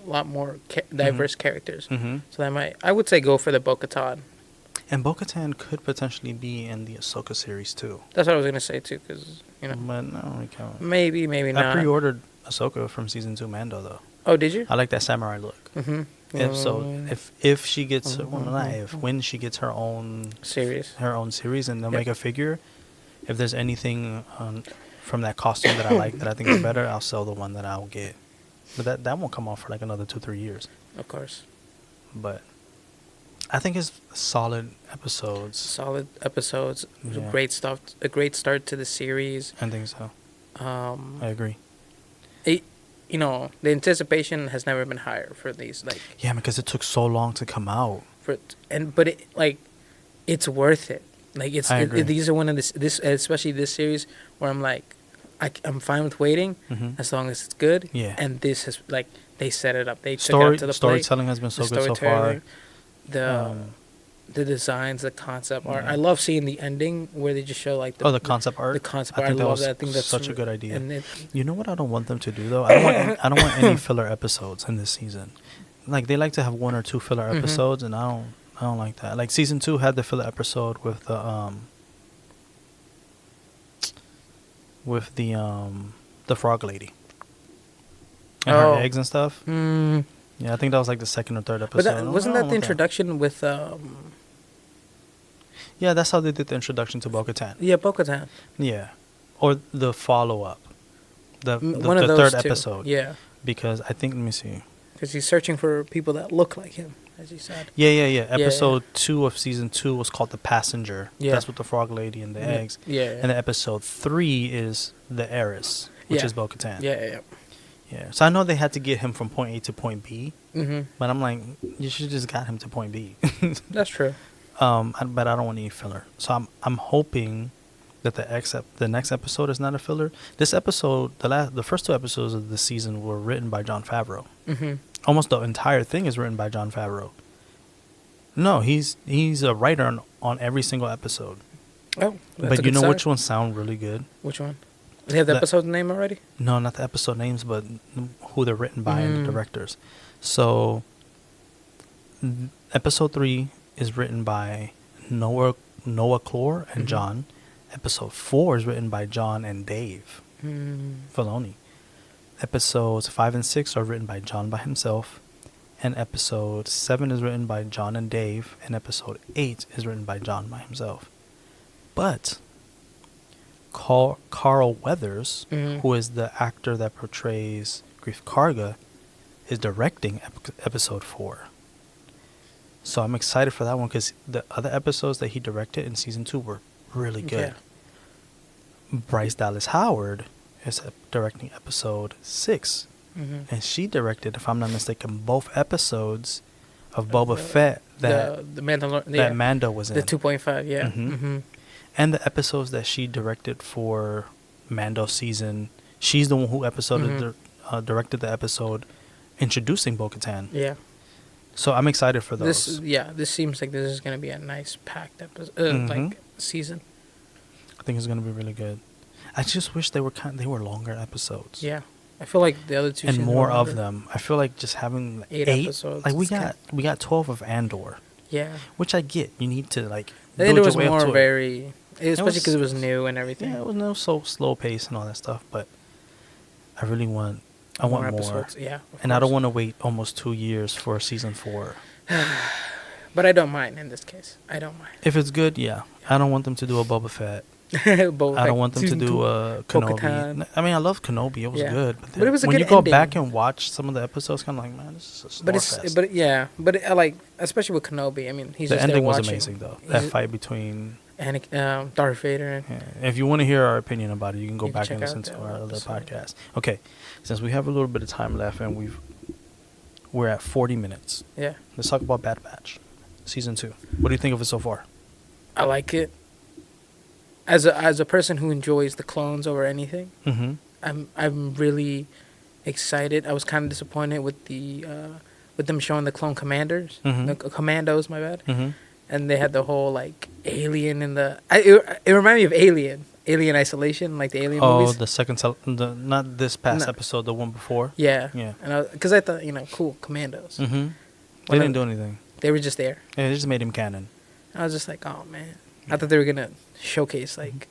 lot more diverse characters. Mm-hmm. So I would say go for the Bo-Katan. And Bo-Katan could potentially be in the Ahsoka series too. That's what I was gonna say too, because you know But I don't really count. maybe I not. pre-ordered Ahsoka from season 2 Mando though. Oh, did you? I like that samurai look. Mm-hmm. If she gets when she gets her own Series. series and they'll Yep. make a figure, if there's anything from that costume that I like that I think is better, I'll sell the one that I'll get. But that won't come off for like another 2-3 years. Of course. But I think it's solid episodes. Solid episodes. Yeah. Great stuff. A great start to the series. I think so. I agree. You know, the anticipation has never been higher for these. Like, Yeah, because it took so long to come out. it's worth it. Like, I agree. these are one of this especially this series where I'm like, I'm fine with waiting Mhm. as long as it's good. Yeah. And this has like they set it up. They took it up to the plate. Storytelling has been so good so far. The designs, the concept art. Yeah. I love seeing the ending where they just show like The concept art. The concept I art. think I that love was that. I think that's such a good idea. And You know what I don't want them to do though? I don't want any filler episodes in this season. Like they like to have 1 or 2 filler Mhm. episodes, and I don't like that. Like season 2 had the filler episode with the frog lady and Oh. her eggs and stuff. Mm, Yeah, I think that was like the 2nd or 3rd episode. but I wasn't don't that the want introduction with Yeah, that's how they did the introduction to Bo-Katan. yeah, Bo-Katan. Yeah, or the follow up, the One of the those 3rd two. episode. Yeah, Because I think, let me see. because he's searching for people that look like him, as he said. Yeah. Episode 2 of season 2 was called The Passenger. Yeah. That's with the frog lady and the eggs. Yeah. And then episode 3 is The Heiress, which Yeah. is Bo-Katan. Yeah. Yeah. So I know they had to get him from point A to point B, Mm-hmm. but I'm like, you should just got him to point B. That's true. But I don't want any filler. So I'm hoping that the next episode is not a filler. This episode, the first 2 episodes of the season were written by Jon Favreau. Mm-hmm. Almost the entire thing is written by Jon Favreau. No, he's a writer on every single episode. Oh, that's a But you good know sign. which ones sound really good? Which one? Do they have the The- episode name already? No, not the episode names, but who they're written by and the Mm. directors. So, episode 3 is written by Noah Clore and Mhm. John. Episode 4 is written by John and Dave Filoni. Episodes 5 and 6 are written by John by himself. And episode 7 is written by John and Dave. And episode 8 is written by John by himself. But Carl Weathers, Mhm. who is the actor that portrays Grief Karga, is directing episode 4. So I'm excited for that one because the other episodes that he directed in season 2 were really good. Bryce Dallas Howard is directing episode 6. Mm-hmm. And she directed, if I'm not mistaken, both episodes of Boba Fett that the Mandalore, that Mando was in. the 2.5, yeah. Mhm. Mm-hmm. And the episodes that she directed for Mando season. She's the one who directed the episode introducing Bo-Katan. Yeah. So I'm excited for those. This seems like this is gonna be a nice packed episode, Mhm. like season. I think it's gonna be really good. I just wish they were longer episodes. Yeah, I feel like the other two And seasons more were of longer. them. I feel like just having like 8 eight episodes, Like we it's got 12 of Andor, Yeah, which I get. You need to like. I think build it was your way up more to it. very especially because it was new and everything. Yeah, it was no so slow pace and all that stuff, but I really want more. Episodes. Yeah, and I don't want to wait almost 2 years for season 4. But I don't mind in this case. I don't mind. If it's good, yeah. I don't want them to do a Boba Fett. Boba I Fett don't want them to do a Kenobi. Bo-Katan. I mean, I love Kenobi. It was Yeah. good. But it was a when good you go ending. back and watch some of the episodes, kind of like, man, this is a But snore fest. I like, especially with Kenobi. I mean, he's The just there ending was watching. amazing, though. He's That just- fight between... Darth Vader. And, Yeah. If you want to hear our opinion about it, you can go You can back and check out listen to the our other episode. podcast. Okay, since we have a little bit of time left and we're at 40 minutes, yeah, let's talk about Bad Batch, season 2. What do you think of it so far? I like it. As a person who enjoys the clones over anything, Mm-hmm. I'm really excited. I was kind of disappointed with with them showing the clone commanders, Mhm. the commandos. My bad. Mm-hmm. And they had the whole like alien in the. It reminded me of Alien Isolation, like the Alien Oh, movies. the second, not this past No. episode, the one before. Yeah. Yeah. And because I thought, cool commandos. Mm-hmm. They Well, didn't do anything. They were just there. Yeah, they just made him canon. I was just like, oh man. I thought they were gonna showcase like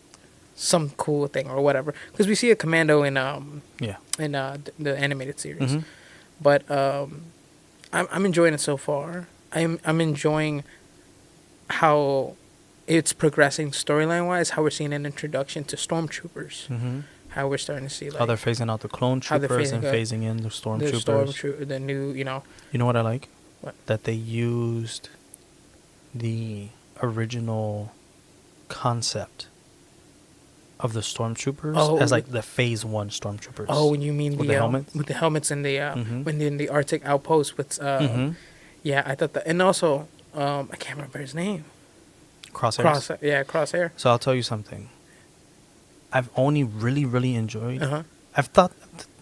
some cool thing or whatever. Because we see a commando in Yeah. the animated series. Mm-hmm. But I'm enjoying it so far. I'm enjoying how it's progressing storyline wise. How we're seeing an introduction to stormtroopers. Mm-hmm. How we're starting to see like How they're phasing out the clone how they're troopers and phasing out phasing in the the stormtroopers. the new You know what I like? What? That they used the original concept of the stormtroopers as like the phase 1 stormtroopers. Oh, when you mean With the helmets? with the helmets and the Mhm. when they're in the Arctic outpost with Mhm. yeah, I thought that, and also I can't remember his name. Crosshairs. Crosshair. So I'll tell you something. I've only really enjoyed. Uh huh. I've thought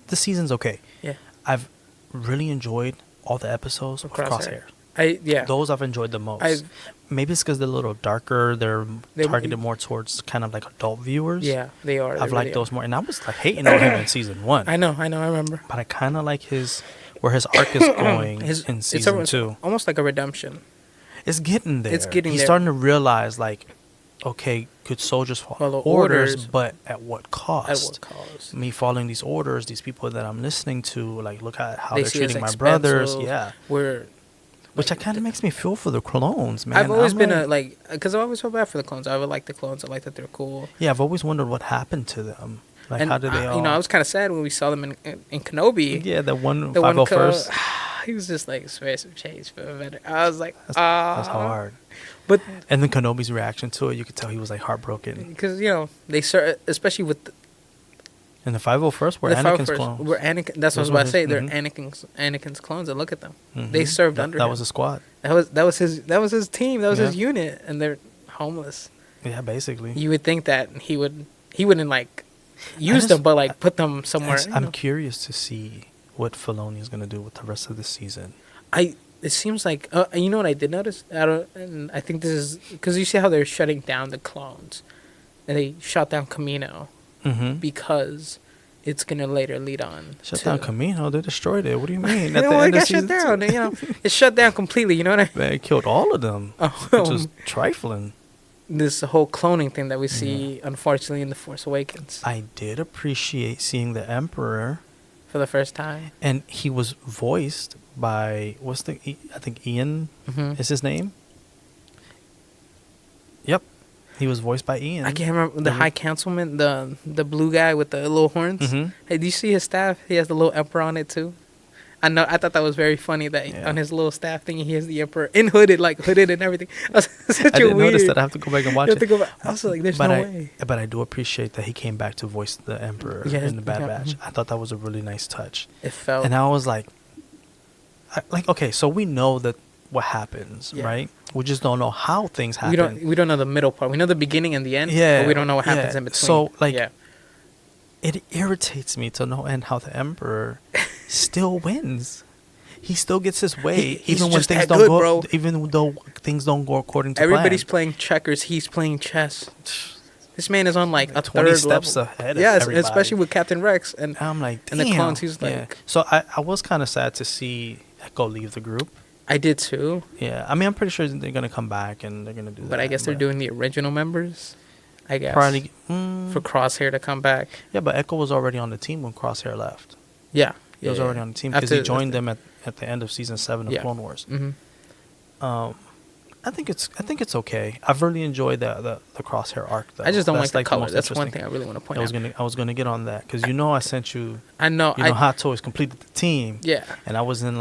the season's okay. Yeah. I've really enjoyed all the episodes of Crosshair. Crosshair. Those I've enjoyed the most. Maybe it's because they're a little darker. They're targeted more towards kind of like adult viewers. Yeah, they are. I've liked those more. And I was like hating on him in season 1. I know, I remember. But I kind of like where his arc is going in season 2. Almost like a redemption. It's getting there. It's getting He's there. starting to realize, like, okay, good soldiers follow orders, but at what cost? At what cost? Me following these orders, these people that I'm listening to, like, look at how They they're see us treating my brothers. expensive. Yeah. Which Kind of makes me feel for the clones, man. I've always I'm been because I always felt bad for the clones. I would like the clones. I like that they're cool. Yeah, I've always wondered what happened to them. Like, And how did they all... I was kind of sad when we saw them in Kenobi. Yeah, the one The one 501st. he was just like, swear some change for a better. I was like, That's hard. But And then Kenobi's reaction to it, you could tell he was, like, heartbroken. because they especially with And the 501st were the Anakin's 501st clones. were Anakin. That's what I was Those about to were say. his- They're mhm. Anakin's clones, and look at them. Mhm. They served That- under That him. was a squad. That was his team. That was his Yeah. unit, and they're homeless. Yeah, basically. You would think that he wouldn't like use just- them, but like put them somewhere. I'm curious to see what Filoni is going to do with the rest of the season. It seems like you know what I did notice. And I think this is because you see how they're shutting down the clones, and they shut down Camino Mm-hmm. because it's gonna later lead on. Shut down Camino. They destroyed it. What do you mean? You know, it got shut down. It's shut down completely. You know what I? They killed all of them, Oh, which is trifling. this whole cloning thing that we see, unfortunately, in The Force Awakens I did appreciate seeing the Emperor, for the first time. and he was voiced by I think Ian Mm-hmm. is his name. Yep, he was voiced by Ian. I can't remember the Mhm. High Councilman, the blue guy with the little horns. Mhm. Hey, do you see his staff? He has the little emperor on it too. I know. I thought that was very funny that Yeah. on his little staff thing he has the emperor hooded and everything. That's such I a didn't weird. notice that. I have to go back and watch You have to it. go back. I was like, there's no way. But I do appreciate that he came back to voice the Emperor Yes, in the Bad yeah, Batch. mhm. I thought that was a really nice touch. It felt. And I was like, okay, so we know that what happens, Yeah. right? We just don't know how things happen. we don't know the middle part. We know the beginning and the end. Yeah, But we don't know what yeah. happens in between. So, like, yeah. It irritates me to no end how the Emperor still wins. He still gets his way, He's even when just things that don't good, go. bro. Even though things don't go according to Everybody's plan. playing checkers. He's playing chess. This man is on like a 20 third steps level. ahead of Yeah, everybody. especially with Captain Rex and I'm like, and the damn. clones, he's Yeah. like- So I was kind of sad to see Echo leave the group. I did too. Yeah, I mean, I'm pretty sure they're gonna come back and they're gonna do that. But I guess they're doing the original members. I guess. Probably For Crosshair to come back. yeah, but Echo was already on the team when Crosshair left. Yeah. He was already on the team because he joined them at the end of season 7 of Yeah. Clone Wars. Mm-hmm. I think it's okay. I've really enjoyed the Crosshair arc though. I just don't That's like the color. most That's one interesting. thing I really want to point I out. was gonna get on that because I sent you. I know. Hot Toys completed the team. Yeah. And I was in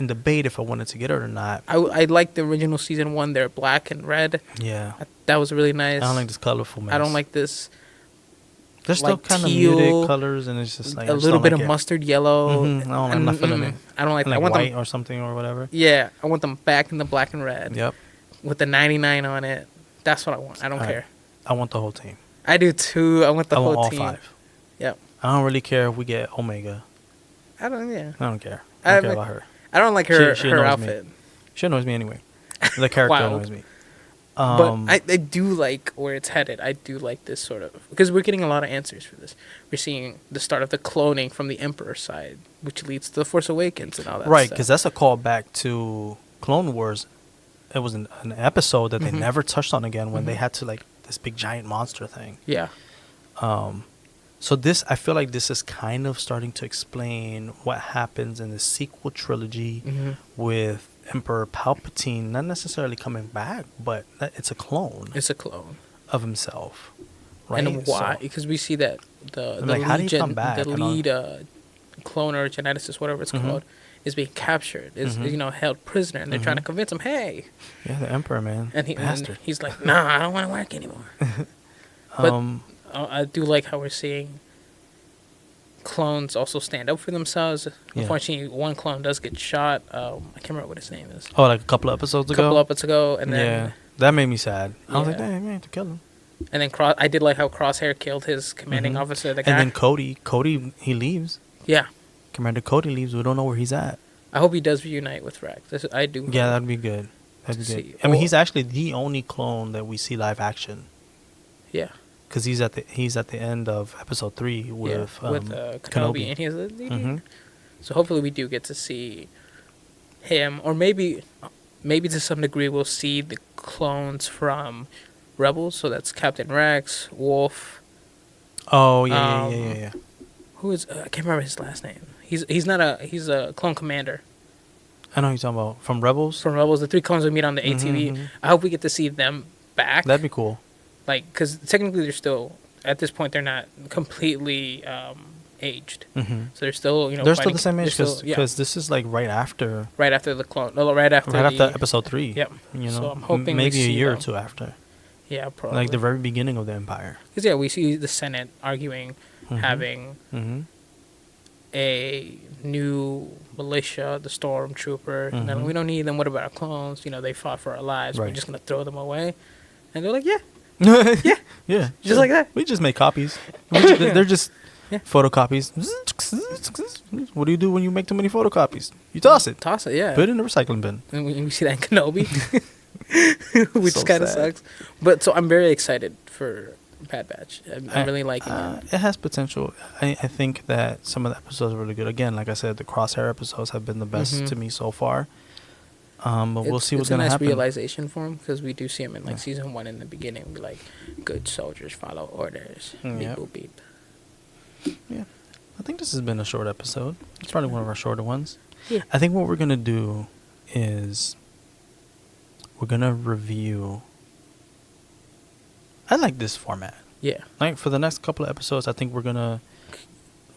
debate if I wanted to get it or not. I like the original season 1. They're black and red. Yeah. That was really nice. I don't like this colorful mess. I don't like this. They're still like kind of teal, muted colors, and it's just like a little bit of mustard yellow. I'm not feeling it. I don't like that. I Like want white them, or something or whatever. yeah, I want them back in the black and red. Yep. With the 99 on it. That's what I want. I don't care. I want the whole team. I do too. I want the I whole want all team. 5. Yep. I don't really care if we get Omega. I don't. Yeah. I don't care. I don't care about her. I don't like her She her annoys outfit. Me. She annoys me anyway. The character Wow. annoys me. But I do like where it's headed. I do like this sort of because we're getting a lot of answers for this. We're seeing the start of the cloning from the Emperor side, which leads to the Force Awakens and all that. Right, stuff. because that's a callback to Clone Wars. It was an episode that they never touched on again when they had to like this big giant monster thing. Yeah. So this, I feel like this is kind of starting to explain what happens in the sequel trilogy with Emperor Palpatine, not necessarily coming back, but it's a clone. It's a clone of himself, right? And why? So, Because we see that the like, how did he come back? the lead clone or geneticist, whatever it's called, is being captured, is held prisoner, and they're trying to convince him, hey. Yeah, the Emperor, man. And Bastard. he's like, nah, I don't want to work anymore. But I do like how we're seeing clones also stand up for themselves. Yeah. Unfortunately, one clone does get shot. I can't remember what his name is. Oh, like a couple of episodes ago? And then yeah, that made me sad. I was like, Yeah. damn, man, have to kill him. and then I did like how Crosshair killed his commanding officer, the guy. And then Cody, he leaves. Yeah. Commander Cody leaves. We don't know where he's at. I hope he does reunite with Rex. I do. Yeah, that'd be good. That'd be See, good. I mean, he's actually the only clone that we see live action. Yeah. Because he's at the end of episode 3 with Kenobi, and he's so hopefully we do get to see him, or maybe to some degree we'll see the clones from Rebels. So that's Captain Rex, Wolf. Oh yeah. Who is I can't remember his last name. He's a clone commander. I know who you're talking about from Rebels. From Rebels, the 3 clones we meet on the ATV. I hope we get to see them back. That'd be cool. Like, because technically they're still, at this point, they're not completely aged. So they're still, they're still the same age because this is like right after the clone. No, right after episode 3. Yep. So I'm hoping maybe we a see year them. or two after. Yeah, probably. Like the very beginning of the Empire. Because we see the Senate arguing, having a new militia, the Stormtrooper. And then we don't need them. What about our clones? They fought for our lives. Right. We're just gonna throw them away. And they're like, yeah. Yeah. Just like that. We just make copies. They're just photocopies. What do you do when you make too many photocopies? You toss it. Yeah. Put it in the recycling bin. And we see that in Kenobi, which So kind of sad. sucks. But so I'm very excited for Bad Batch. I'm really liking it. It has potential. I think that some of the episodes are really good. Again, like I said, the Crosshair episodes have been the best to me so far. But we'll see what's going to happen. It's a nice realization for him because we do see him in season 1 in the beginning. Be like, good soldiers follow orders. Beep boop beep. Yeah, I think this has been a short episode. It's probably one of our shorter ones. Yeah. I think what we're going to do is we're going to review. I like this format. Yeah. Like for the next couple of episodes, I think we're gonna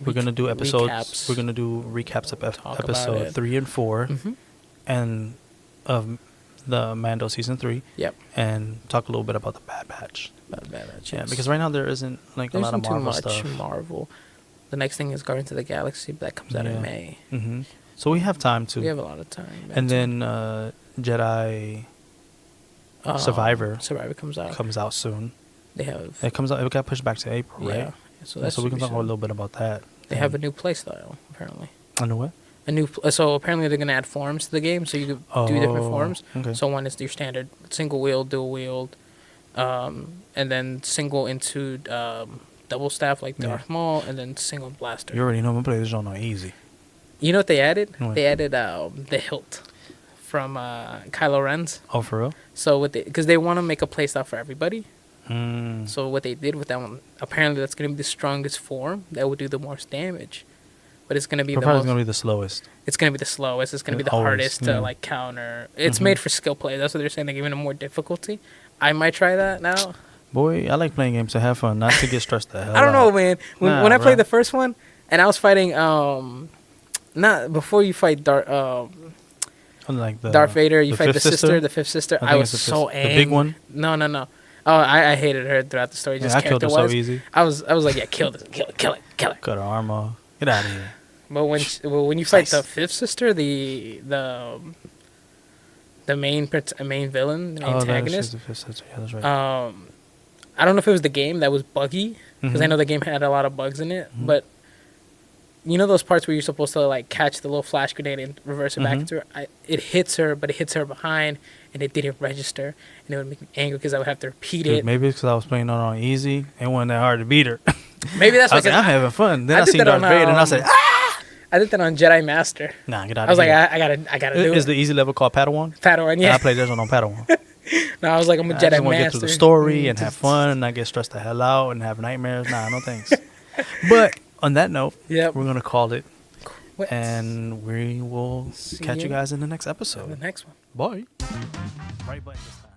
do episodes. Recaps. We're gonna do recaps of Talk episode about it. 3 and 4, and of the Mando season 3. Yep. And talk a little bit about the Bad Batch. Bad Batch. Yeah, yes. because right now there isn't like a lot of too Marvel much stuff. Marvel. The next thing is Guardians of the Galaxy, but that comes out in Yeah. May. So we have time to. We have a lot of time. And then Jedi Survivor comes out. comes out soon. They have. It comes out. It got pushed back to April, Yeah. right? So Yeah, that's so we can talk a soon. little bit about that. They have a new play style apparently. I know what. So apparently they're gonna add forms to the game, so you could do different forms. Okay. So one is your standard single wield, dual wield, and then single into double staff like Darth Maul, and then single blaster. You already know I'm gonna play this genre easy. You know what they added? What? They added the hilt from Kylo Ren's. Oh, for real? So because they want to make a playstyle for everybody, So what they did with that one, apparently that's going to be the strongest form that would do the most damage. But it's going to be Probably going to be the slowest. It's going to be the slowest. It's going to be the Always, hardest to like counter. It's made for skill play. That's what they're saying. They're giving it more difficulty. I might try that now. Boy, I like playing games to have fun, not to get stressed the hell I don't know, out. man. When I played the first one, and I was fighting, not before you fight Like Darth Vader, you fight the sister, the fifth sister. I I was so angry. The big one? No. Oh, I hated her throughout the story. Just I killed her so easy. I was like, yeah, kill it. Cut her arm off. Get out of here. But when you fight the fifth sister, the main villain, the antagonist. The fifth sister. Yeah, that's right. I don't know if it was the game that was buggy, because I know the game had a lot of bugs in it, but you know those parts where you're supposed to like catch the little flash grenade and reverse it back into her? It hits her, but it hits her behind, and it didn't register, and it would make me angry because I would have to repeat it. Maybe it's because I was playing on easy. It wasn't that hard to beat her. Maybe that's I was like, I'm having fun. Then I seen Darth Vader, and I said, I did that on Jedi Master. Nah, get out of here. I was like, I gotta do it. Is the easy level called Padawan? Padawan, yeah. I played this one on Padawan. No, I was like, I'm a Jedi I just want Master. to get through the story and have fun and not get stressed the hell out and have nightmares. Nah, no thanks. But on that note, we're going to call it. And we will catch you guys in the next episode. The next one. Bye. Right button this time.